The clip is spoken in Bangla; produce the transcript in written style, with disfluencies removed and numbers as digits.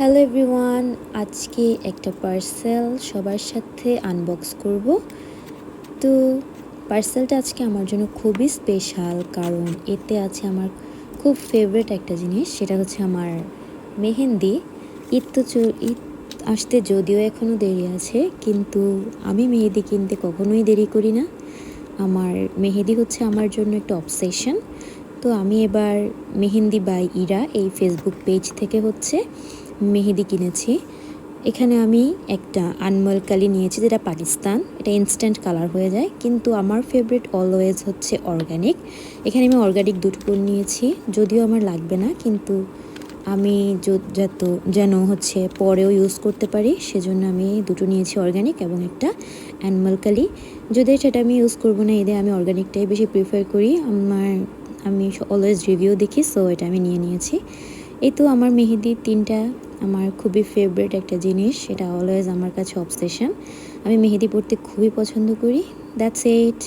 হ্যালো এভরিওয়ান, আজকে একটা পার্সেল সবার সাথে আনবক্স করব। তো পার্সেলটা আজকে আমার জন্য খুবই স্পেশাল, কারণ এতে আছে আমার খুব ফেভারিট একটা জিনিস, সেটা হচ্ছে আমার মেহেন্দি। ঈদ আসতে যদিও এখনও দেরি আছে, কিন্তু আমি মেহেদি কিনতে কখনোই দেরি করি না। আমার মেহেদি হচ্ছে আমার জন্য একটা অবসেশন। তো আমি এবার মেহেন্দি বাই ইরা এই ফেসবুক পেজ থেকে হচ্ছে মেহেদি কিনেছি। এখানে আমি একটা আনমল কালি নিয়েছি, যেটা পাকিস্তান, এটা ইনস্ট্যান্ট কালার হয়ে যায়, কিন্তু আমার ফেভারিট অলওয়েজ হচ্ছে অর্গানিক। এখানে আমি অর্গানিক দুটো নিয়েছি, যদিও আমার লাগবে না, কিন্তু আমি যেন হচ্ছে পরেও ইউজ করতে পারি, সেজন্য আমি দুটো নিয়েছি, অর্গানিক এবং একটা অ্যানিমাল কালি। যদি সেটা আমি ইউজ করবো না, এদের আমি অর্গানিকটাই বেশি প্রিফার করি। আমি অলওয়েজ রিভিউ দেখি, সো এটা আমি নিয়েছি। এই তো আমার মেহেদি তিনটা আমার খুবই ফেভারিট একটা জিনিস, সেটা অলওয়েজ আমার কাছে অবসেশন। আমি মেহেদি পরতে খুবই পছন্দ করি। That's it.